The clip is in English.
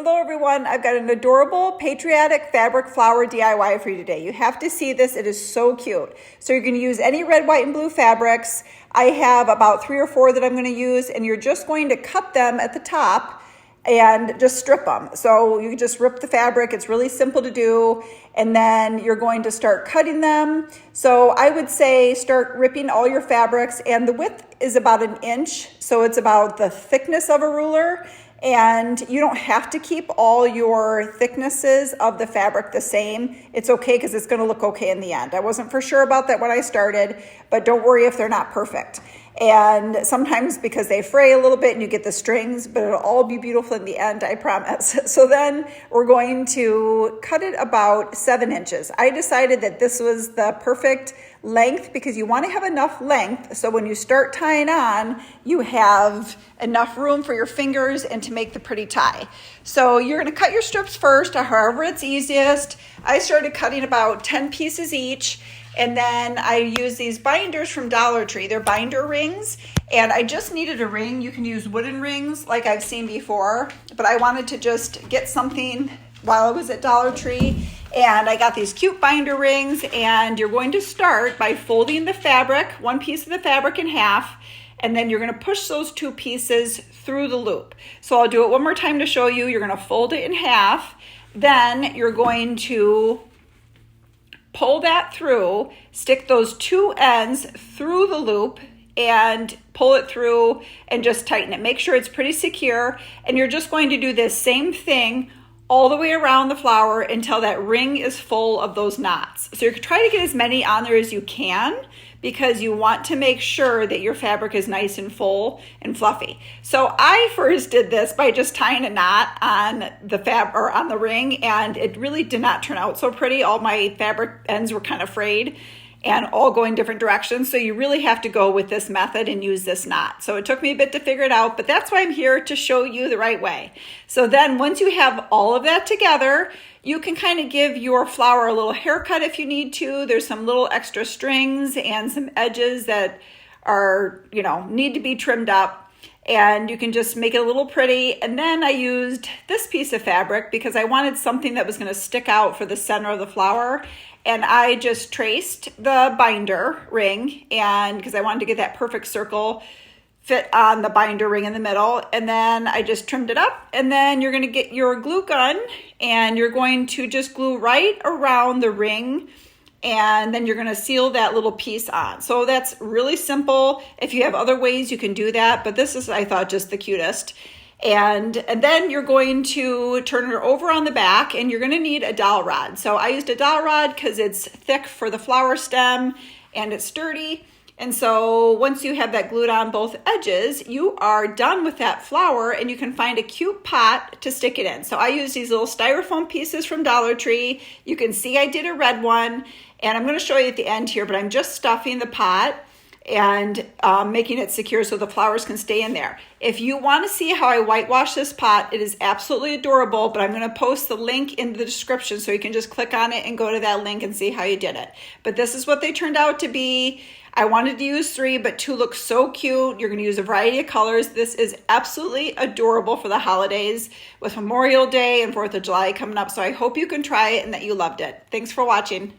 Hello everyone, I've got an adorable Patriotic fabric flower DIY for you today. You have to see this, it is so cute. So you're going to use any red, white, and blue fabrics. I have about 3 or 4 that I'm going to use, and you're just going to cut them at the top and just strip them. So you just rip the fabric, it's really simple to do, and then you're going to start cutting them. So I would say start ripping all your fabrics, and the width is about 1 inch, so it's about the thickness of a ruler. And you don't have to keep all your thicknesses of the fabric the same. It's okay because it's going to look okay in the end. I wasn't for sure about that when I started, but don't worry if they're not perfect. And sometimes because they fray a little bit and you get the strings, but it'll all be beautiful in the end, I promise. So then we're going to cut it about 7 inches. I decided that this was the perfect length because you want to have enough length so when you start tying on, you have enough room for your fingers and to make the pretty tie. So you're going to cut your strips first, or however it's easiest. I started cutting about 10 pieces each. And then I use these binders from Dollar Tree. They're binder rings, and I just needed a ring. You can use wooden rings like I've seen before, but I wanted to just get something while I was at Dollar Tree, and I got these cute binder rings. And you're going to start by folding the fabric, one piece of the fabric in half, and then you're going to push those 2 pieces through the loop. So I'll do it one more time to show you. You're going to fold it in half, then you're going to pull that through, stick those 2 ends through the loop and pull it through and just tighten it. Make sure it's pretty secure, and you're just going to do this same thing all the way around the flower until that ring is full of those knots. So you try to get as many on there as you can because you want to make sure that your fabric is nice and full and fluffy. So I first did this by just tying a knot on the ring, and it really did not turn out so pretty. All my fabric ends were kind of frayed and all going different directions. So you really have to go with this method and use this knot. So it took me a bit to figure it out, but that's why I'm here to show you the right way. So then once you have all of that together, you can kind of give your flower a little haircut if you need to. There's some little extra strings and some edges that are, need to be trimmed up. And you can just make it a little pretty. And then I used this piece of fabric because I wanted something that was going to stick out for the center of the flower. And I just traced the binder ring, and because I wanted to get that perfect circle fit on the binder ring in the middle. And then I just trimmed it up, and then you're going to get your glue gun and you're going to just glue right around the ring, and then you're going to seal that little piece on. So that's really simple. If you have other ways, you can do that, but this is, I thought, just the cutest. And then you're going to turn it over on the back, and you're going to need a dowel rod. So I used a dowel rod because it's thick for the flower stem and it's sturdy. And so once you have that glued on both edges, you are done with that flower, and you can find a cute pot to stick it in. So I use these little styrofoam pieces from Dollar Tree. You can see I did a red one, and I'm going to show you at the end here, but I'm just stuffing the pot and making it secure so the flowers can stay in there. If you want to see how I whitewash this pot, it is absolutely adorable, but I'm going to post the link in the description so you can just click on it and go to that link and see how you did it. But this is what they turned out to be. I wanted to use 3, but 2 look so cute. You're going to use a variety of colors. This is absolutely adorable for the holidays with Memorial Day and 4th of July coming up. So I hope you can try it and that you loved it. Thanks for watching.